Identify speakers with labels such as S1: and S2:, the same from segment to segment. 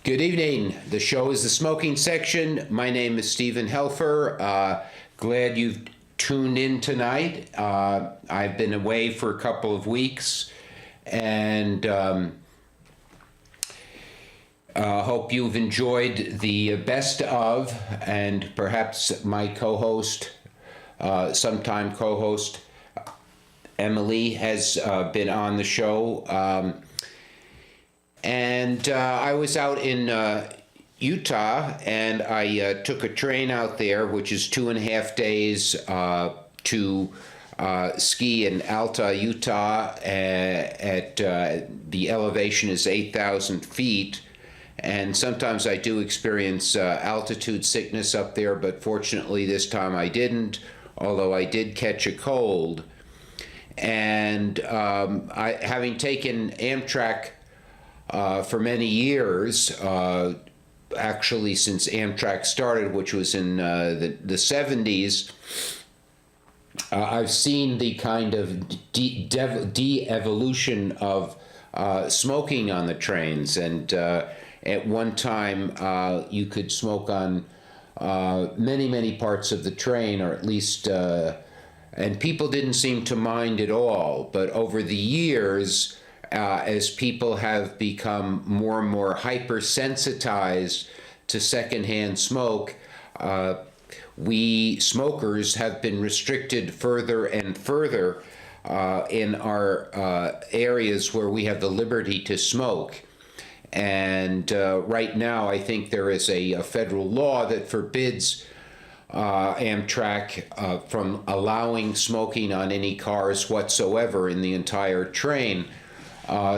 S1: Good evening. The show is the smoking section. My name is Stephen Helfer. Glad you've tuned in tonight. I've been away for a couple of weeks and hope you've enjoyed the best of, and perhaps my co-host, sometime co-host, Emily has been on the show. I was out in Utah, and I took a train out there, which is 2.5 days to ski in Alta, Utah. At the elevation is 8,000 feet, and sometimes I do experience altitude sickness up there, but fortunately this time I didn't, although I did catch a cold. And having taken Amtrak for many years, actually since Amtrak started, which was in the 70s, I've seen the kind of de-evolution of smoking on the trains. And at one time, you could smoke on many parts of the train, or at least, and people didn't seem to mind at all. But over the years, as people have become more and more hypersensitized to secondhand smoke, we smokers have been restricted further and further in our areas where we have the liberty to smoke. And right now, I think there is a federal law that forbids Amtrak from allowing smoking on any cars whatsoever in the entire train.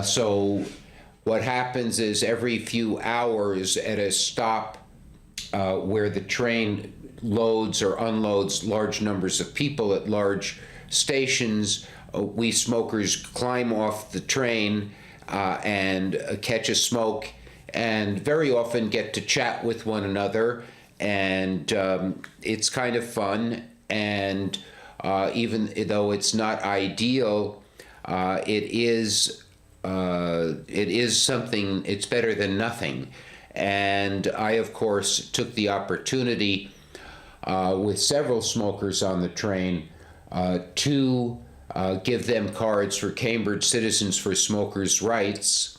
S1: So what happens is every few hours at a stop where the train loads or unloads large numbers of people at large stations, we smokers climb off the train and catch a smoke, and very often get to chat with one another, and it's kind of fun. And even though it's not ideal, it is something. It's better than nothing. And I, of course, took the opportunity with several smokers on the train to give them cards for Cambridge Citizens for Smokers' Rights,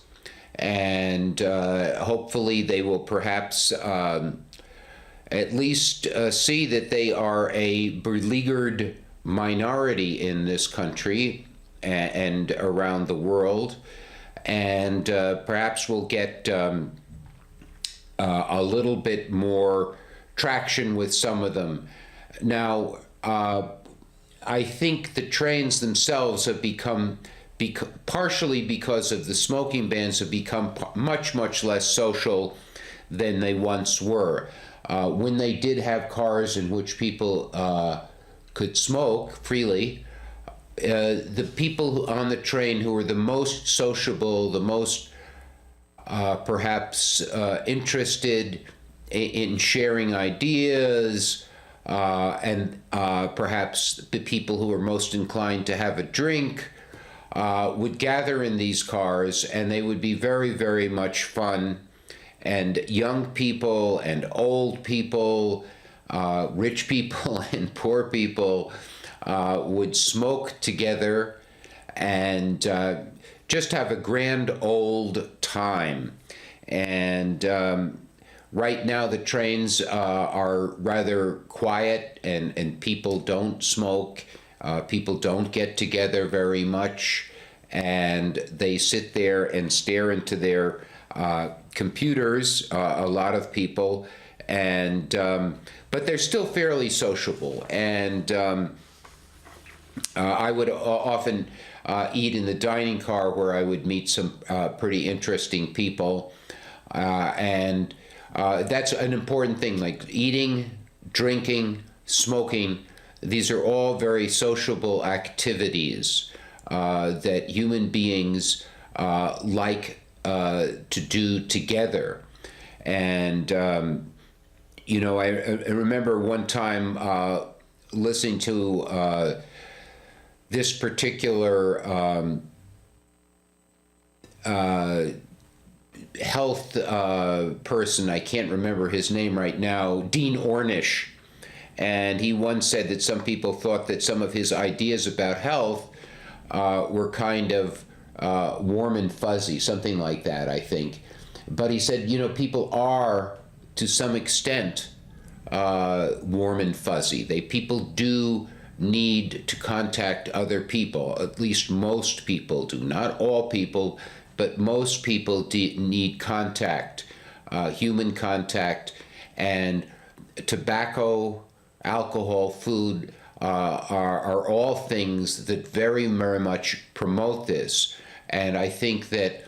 S1: and hopefully they will perhaps at least see that they are a beleaguered minority in this country and around the world, and perhaps we'll get a little bit more traction with some of them. Now, I think the trains themselves have become, partially because of the smoking bans, have become much less social than they once were. When they did have cars in which people could smoke freely, the people on the train who were the most sociable, the most perhaps interested in sharing ideas, and perhaps the people who were most inclined to have a drink would gather in these cars, and they would be very much fun. And young people and old people, rich people and poor people would smoke together and just have a grand old time. And right now the trains are rather quiet, and people don't smoke. People don't get together very much, and they sit there and stare into their computers, a lot of people, and but they're still fairly sociable. And I would often eat in the dining car, where I would meet some pretty interesting people, and that's an important thing. Like eating, drinking, smoking, these are all very sociable activities that human beings like to do together. And I remember one time listening to this particular health person, I can't remember his name right now, Dean Ornish. And he once said that some people thought that some of his ideas about health were kind of warm and fuzzy, something like that, I think. But he said, people are, to some extent, warm and fuzzy. People do need to contact other people. At least most people do. Not all people, but most people need contact, human contact. And tobacco, alcohol, food are all things that very, very much promote this. And I think that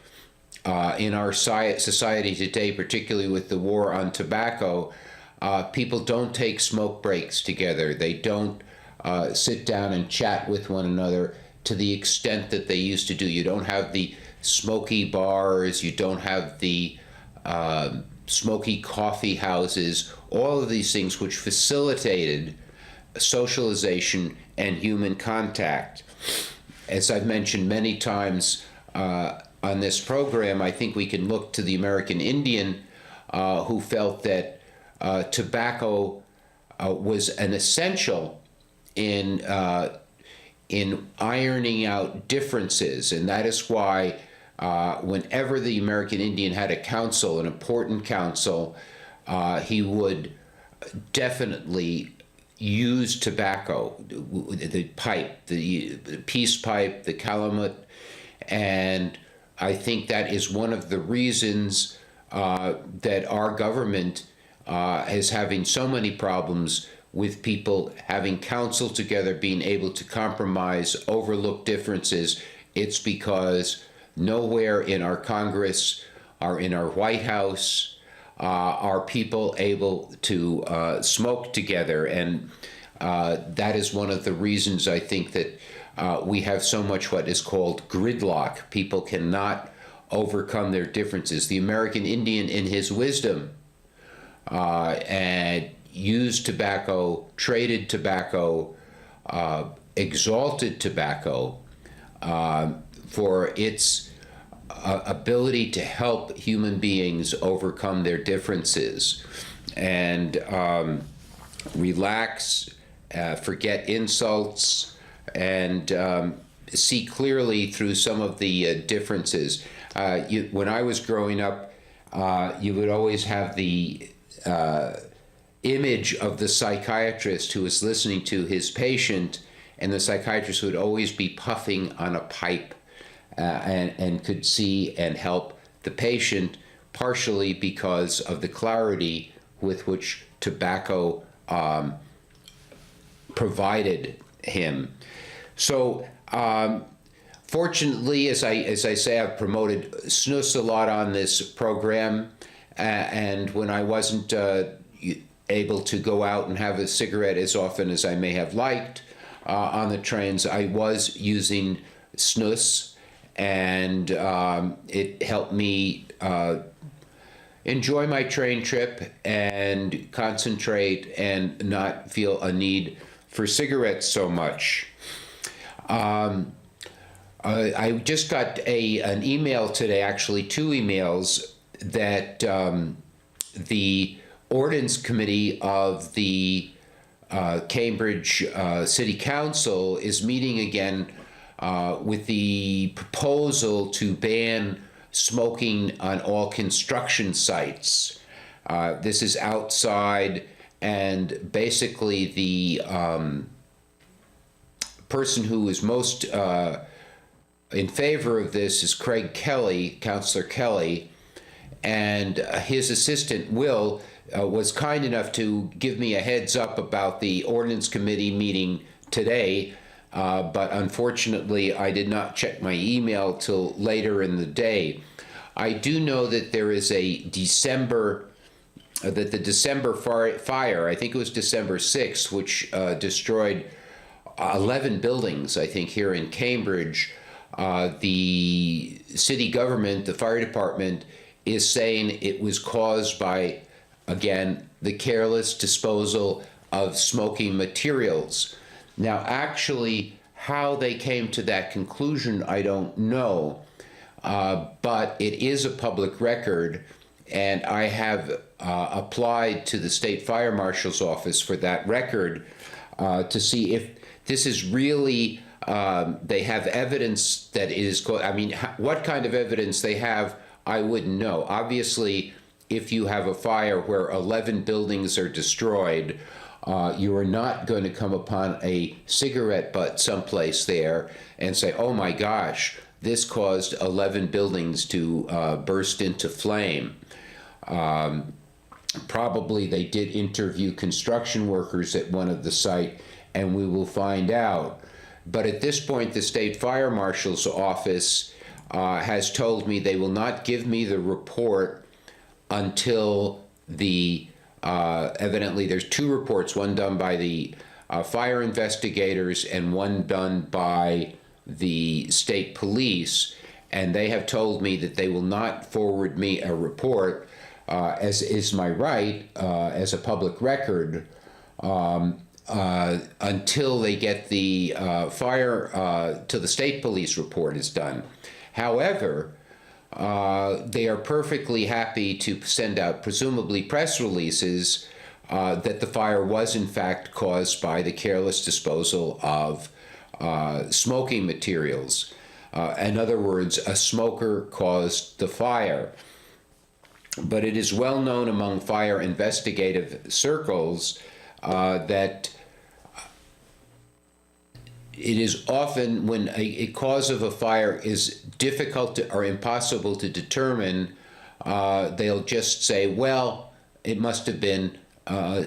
S1: in our society today, particularly with the war on tobacco, people don't take smoke breaks together. They don't sit down and chat with one another to the extent that they used to do. You don't have the smoky bars. You don't have the smoky coffee houses. All of these things which facilitated socialization and human contact. As I've mentioned many times on this program, I think we can look to the American Indian who felt that tobacco was an essential in ironing out differences, and that is why whenever the American Indian had a council, an important council, he would definitely use tobacco, the pipe, the peace pipe, the calumet, and I think that is one of the reasons that our government is having so many problems with people having counsel together, being able to compromise, overlook differences. It's because nowhere in our Congress or in our White House are people able to smoke together. And that is one of the reasons I think that we have so much what is called gridlock. People cannot overcome their differences. The American Indian, in his wisdom, and used tobacco, traded tobacco, exalted tobacco for its ability to help human beings overcome their differences and relax, forget insults, and see clearly through some of the differences. When I was growing up, you would always have the image of the psychiatrist who was listening to his patient, and the psychiatrist would always be puffing on a pipe and could see and help the patient, partially because of the clarity with which tobacco provided him. So fortunately, as I say, I've promoted snus a lot on this program, and when I wasn't able to go out and have a cigarette as often as I may have liked on the trains, I was using snus, and it helped me enjoy my train trip and concentrate and not feel a need for cigarettes so much. I just got an email today, actually two emails, that the Ordinance Committee of the Cambridge City Council is meeting again with the proposal to ban smoking on all construction sites. This is outside, and basically the person who is most in favor of this is Craig Kelly, Councillor Kelly, and his assistant Will was kind enough to give me a heads up about the Ordinance Committee meeting today, but unfortunately I did not check my email till later in the day. I do know that there is a December fire, I think it was December 6th, which destroyed 11 buildings, I think, here in Cambridge. The city government, the fire department, is saying it was caused by, again, the careless disposal of smoking materials. Now, actually, how they came to that conclusion, I don't know. but it is a public record, and I have applied to the state fire marshal's office for that record to see if this is really, they have evidence that it is, I mean, what kind of evidence they have, I wouldn't know. Obviously, if you have a fire where 11 buildings are destroyed, you are not going to come upon a cigarette butt someplace there and say, oh my gosh, this caused 11 buildings to burst into flame. Probably they did interview construction workers at one of the site, and we will find out. But at this point, the state fire marshal's office has told me they will not give me the report until the, evidently there's two reports, one done by the fire investigators and one done by the state police, and they have told me that they will not forward me a report, as is my right as a public record, until they get the till the state police report is done. However, they are perfectly happy to send out presumably press releases that the fire was in fact caused by the careless disposal of smoking materials. In other words, a smoker caused the fire. But it is well known among fire investigative circles that it is often when a cause of a fire is difficult or impossible to determine, they'll just say, well, it must have been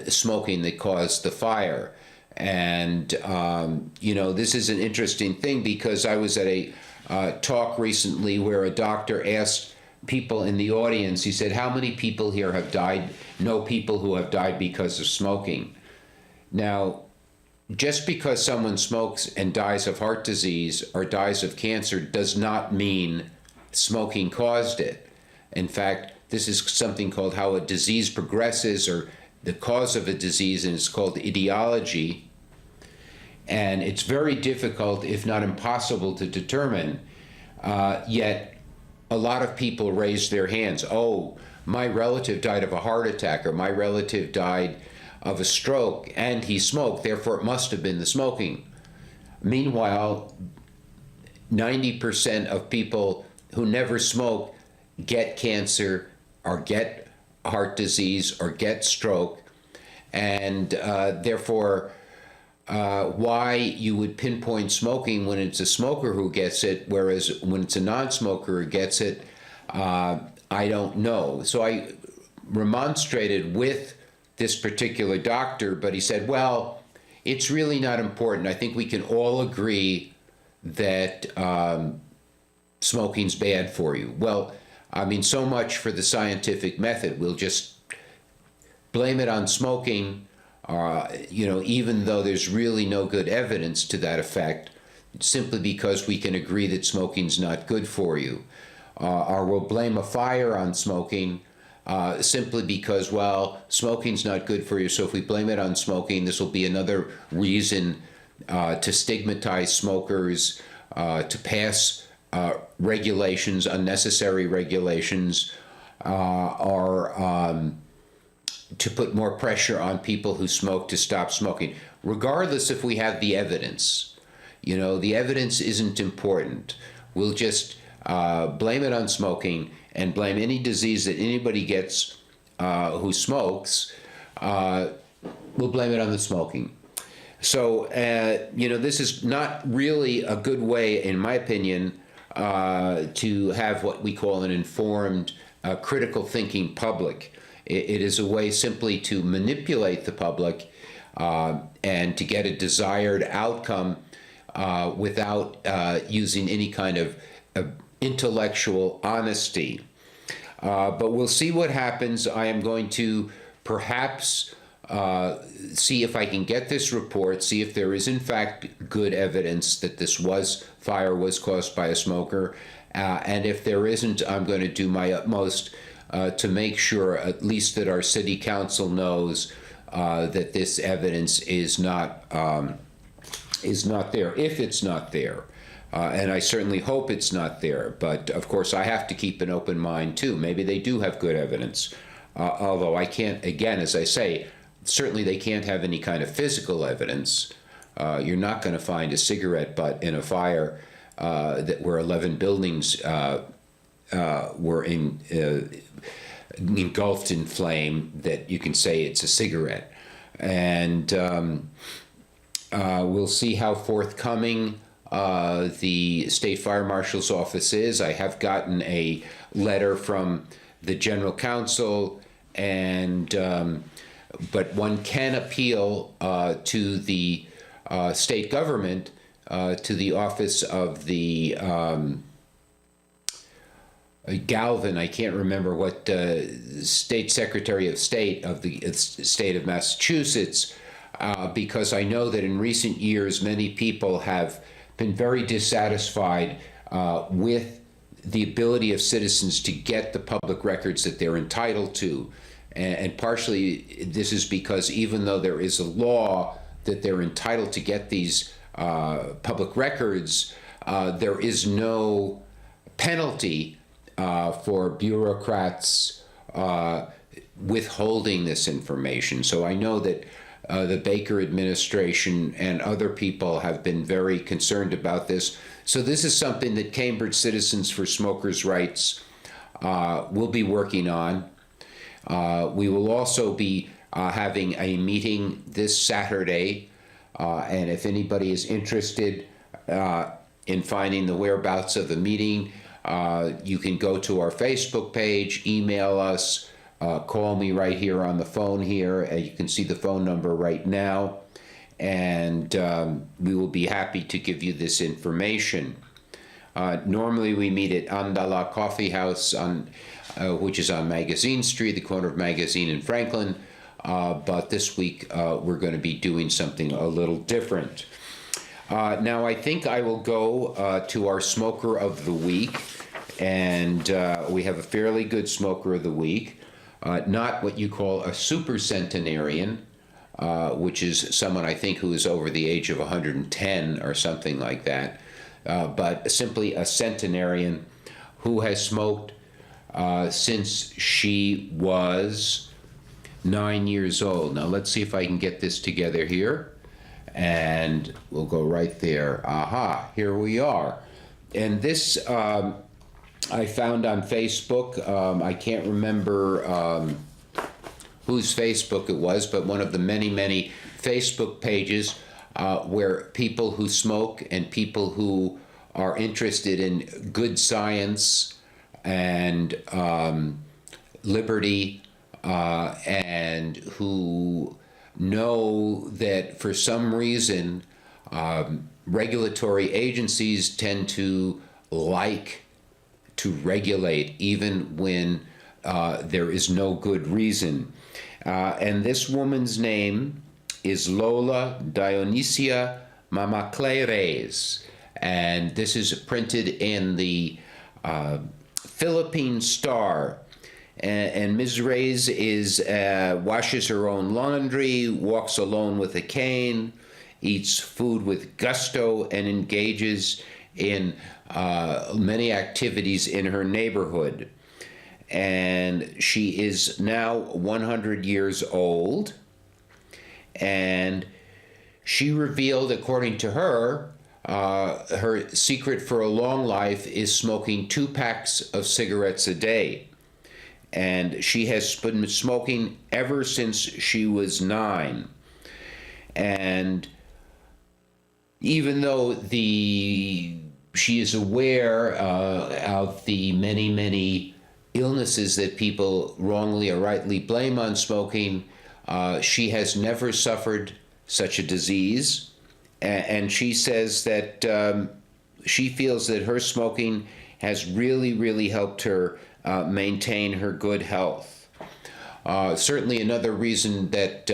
S1: smoking that caused the fire. And, this is an interesting thing because I was at a talk recently where a doctor asked people in the audience, he said, how many people here have died, know people who have died because of smoking? Now, just because someone smokes and dies of heart disease or dies of cancer does not mean smoking caused it. In fact, this is something called how a disease progresses, or the cause of a disease, and it's called etiology. And it's very difficult, if not impossible, to determine. Yet a lot of people raise their hands. Oh, my relative died of a heart attack, or my relative died of a stroke, and he smoked, therefore it must have been the smoking. Meanwhile, 90% of people who never smoke get cancer or get heart disease or get stroke, and therefore why you would pinpoint smoking when it's a smoker who gets it, whereas when it's a non-smoker who gets it, I don't know. So I remonstrated with this particular doctor, but he said, well, it's really not important. I think we can all agree that smoking's bad for you. Well, I mean, so much for the scientific method. We'll just blame it on smoking, even though there's really no good evidence to that effect, simply because we can agree that smoking's not good for you. Or we'll blame a fire on smoking simply because, well, smoking's not good for you, so if we blame it on smoking, this will be another reason to stigmatize smokers, to pass regulations, unnecessary regulations, or to put more pressure on people who smoke to stop smoking, regardless if we have the evidence. The evidence isn't important. We'll just blame it on smoking and blame any disease that anybody gets who smokes. We'll blame it on the smoking. So, this is not really a good way, in my opinion, to have what we call an informed, critical thinking public. It is a way simply to manipulate the public and to get a desired outcome without using any kind of intellectual honesty. But we'll see what happens. I am going to perhaps see if I can get this report, see if there is in fact good evidence that this fire was caused by a smoker. And if there isn't, I'm going to do my utmost to make sure at least that our city council knows that this evidence is not there, if it's not there. And I certainly hope it's not there. But of course, I have to keep an open mind too. Maybe they do have good evidence. Although I can't, again, as I say, certainly they can't have any kind of physical evidence. You're not going to find a cigarette butt in a fire where 11 buildings were engulfed in flame that you can say it's a cigarette. And we'll see how forthcoming the state fire marshal's office is. I have gotten a letter from the general counsel, and but one can appeal to the state government, to the office of the Galvin, I can't remember what state secretary of state of the state of Massachusetts, because I know that in recent years many people have been very dissatisfied with the ability of citizens to get the public records that they're entitled to. And partially this is because even though there is a law that they're entitled to get these public records, there is no penalty for bureaucrats withholding this information. So I know that the Baker administration and other people have been very concerned about this. So this is something that Cambridge Citizens for Smokers' Rights will be working on. We will also be having a meeting this Saturday, and if anybody is interested in finding the whereabouts of the meeting, you can go to our Facebook page, email us, call me right here on the phone here. You can see the phone number right now, and we will be happy to give you this information. Normally we meet at Andala Coffee House, which is on Magazine Street, the corner of Magazine and Franklin, but this week we're going to be doing something a little different. Now I think I will go to our Smoker of the Week, and we have a fairly good Smoker of the Week. Not what you call a super centenarian, which is someone I think who is over the age of 110 or something like that, but simply a centenarian who has smoked since she was 9 years old. Now let's see if I can get this together here, and we'll go right there. Aha, here we are. And this I found on Facebook. I can't remember whose Facebook it was, but one of the many, many Facebook pages where people who smoke and people who are interested in good science and liberty and who know that for some reason regulatory agencies tend to like to regulate even when there is no good reason. And this woman's name is Lola Dionysia Mamacleres, and this is printed in the Philippine Star. And Ms. Reyes washes her own laundry, walks alone with a cane, eats food with gusto, and engages in many activities in her neighborhood. And she is now 100 years old, and she revealed, according to her, her secret for a long life is smoking 2 packs of cigarettes a day. And she has been smoking ever since she was 9. And even though she is aware of the many, many illnesses that people wrongly or rightly blame on smoking, she has never suffered such a disease. And she says that she feels that her smoking has really, really helped her maintain her good health. Certainly another reason that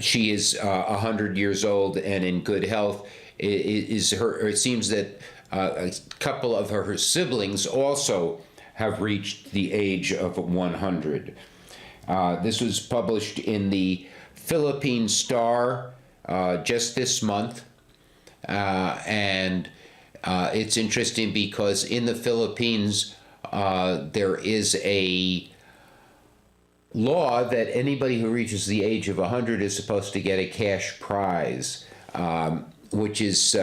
S1: she is 100 years old and in good health is her. It seems that a couple of her siblings also have reached the age of 100. This was published in the Philippine Star just this month, And it's interesting because in the Philippines, there is a law that anybody who reaches the age of 100 is supposed to get a cash prize, which is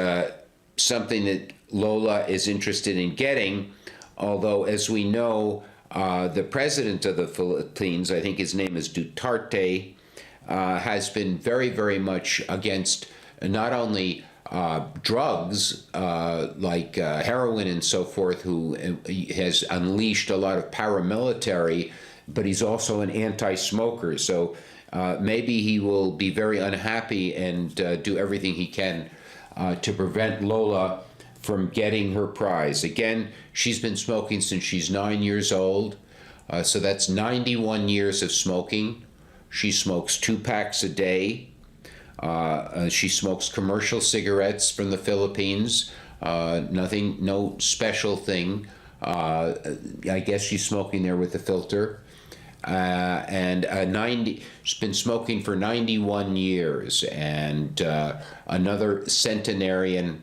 S1: something that Lola is interested in getting. Although, as we know, the president of the Philippines, I think his name is Duterte, has been very, very much against not only drugs like heroin and so forth, who has unleashed a lot of paramilitary, but he's also an anti-smoker. So maybe he will be very unhappy and do everything he can to prevent Lola from getting her prize. Again, she's been smoking since she's 9 years old. So that's 91 years of smoking. She smokes 2 packs a day. She smokes commercial cigarettes from the Philippines. Nothing, no special thing. I guess she's smoking there with the filter. She's been smoking for 91 years, and another centenarian.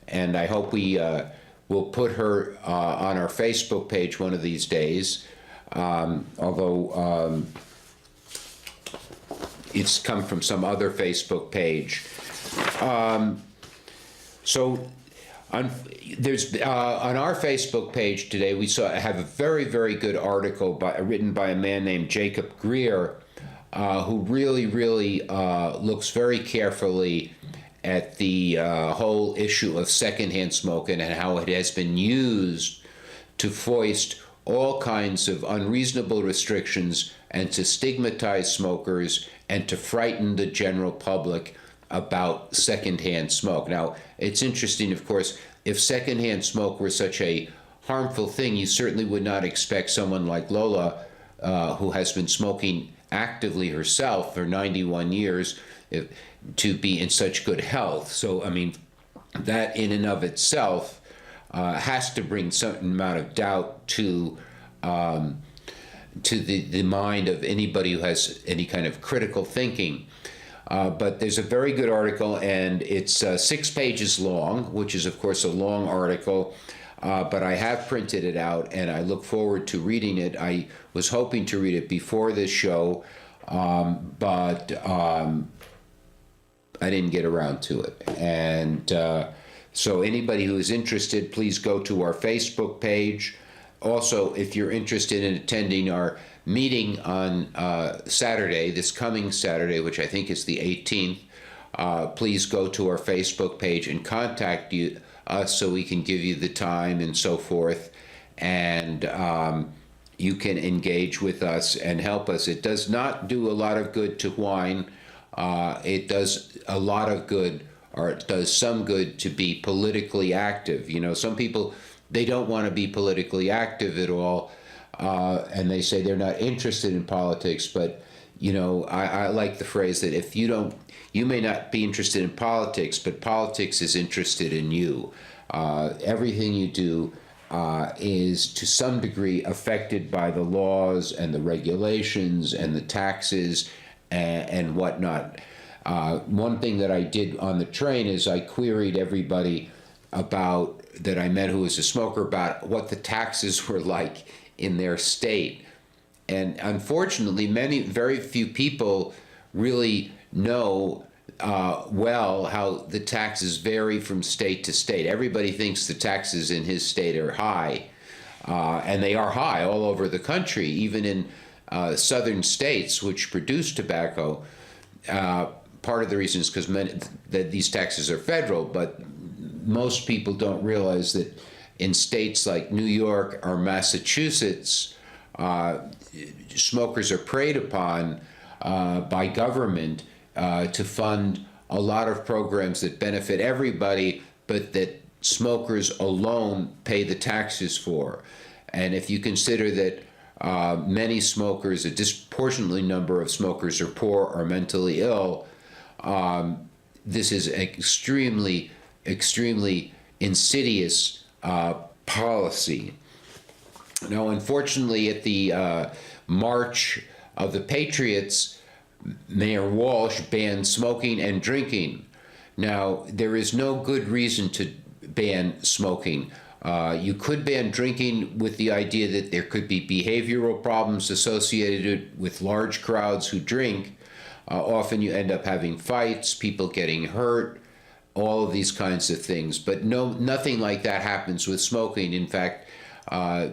S1: And I hope we will put her on our Facebook page one of these days. Although it's come from some other Facebook page. There's on our Facebook page today, we have a very, very good article written by a man named Jacob Greer, who really, really looks very carefully at the whole issue of secondhand smoking and how it has been used to foist all kinds of unreasonable restrictions and to stigmatize smokers and to frighten the general public about secondhand smoke. Now, it's interesting, of course, if secondhand smoke were such a harmful thing, you certainly would not expect someone like Lola, who has been smoking actively herself for 91 years, to be in such good health. So, I mean, that in and of itself has to bring some amount of doubt to the mind of anybody who has any kind of critical thinking. But there's a very good article, and it's 6 pages long, which is, of course, a long article. But I have printed it out, and I look forward to reading it. I was hoping to read it before this show, but I didn't get around to it. And so anybody who is interested, please go to our Facebook page. Also, if you're interested in attending our meeting on Saturday, this coming Saturday, which I think is the 18th, please go to our Facebook page and contact us so we can give you the time and so forth. And you can engage with us and help us. It does not do a lot of good to whine. It does a lot of good, or it does some good to be politically active. You know, some people, they don't want to be politically active at all, and they say they're not interested in politics. But, you know, I like the phrase that if you don't, you may not be interested in politics, but politics is interested in you. Everything you do is to some degree affected by the laws and the regulations and the taxes and whatnot. One thing that I did on the train is I queried everybody about that I met who was a smoker about what the taxes were like in their state. And unfortunately, very few people really know well how the taxes vary from state to state. Everybody thinks the taxes in his state are high, and they are high all over the country, even in southern states which produce tobacco. Part of the reason is because that these taxes are federal, but most people don't realize that in states like New York or Massachusetts, smokers are preyed upon by government to fund a lot of programs that benefit everybody, but that smokers alone pay the taxes for. And if you consider that many smokers, a disproportionately number of smokers are poor or mentally ill, this is extremely, extremely insidious policy. Now, unfortunately, at the March of the Patriots, Mayor Walsh banned smoking and drinking. Now, there is no good reason to ban smoking. You could ban drinking with the idea that there could be behavioral problems associated with large crowds who drink. Often you end up having fights, people getting hurt, all of these kinds of things. But no, nothing like that happens with smoking. In fact,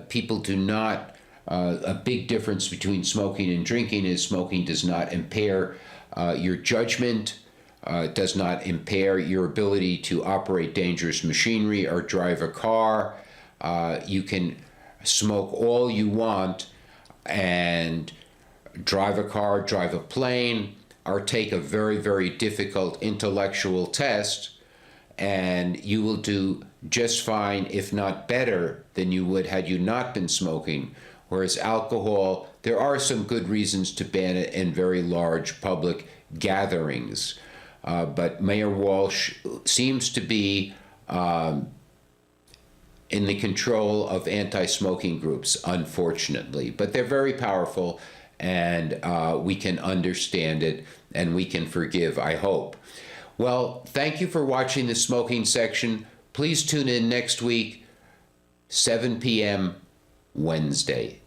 S1: people do not, a big difference between smoking and drinking is smoking does not impair your judgment, does not impair your ability to operate dangerous machinery or drive a car. You can smoke all you want and drive a car, drive a plane, or take a very, very difficult intellectual test, and you will do just fine, if not better, than you would had you not been smoking. Whereas alcohol, there are some good reasons to ban it in very large public gatherings. But Mayor Walsh seems to be in the control of anti-smoking groups, unfortunately. But they're very powerful, and we can understand it, and we can forgive, I hope. Well, thank you for watching the smoking section. Please tune in next week, 7 p.m. Wednesday.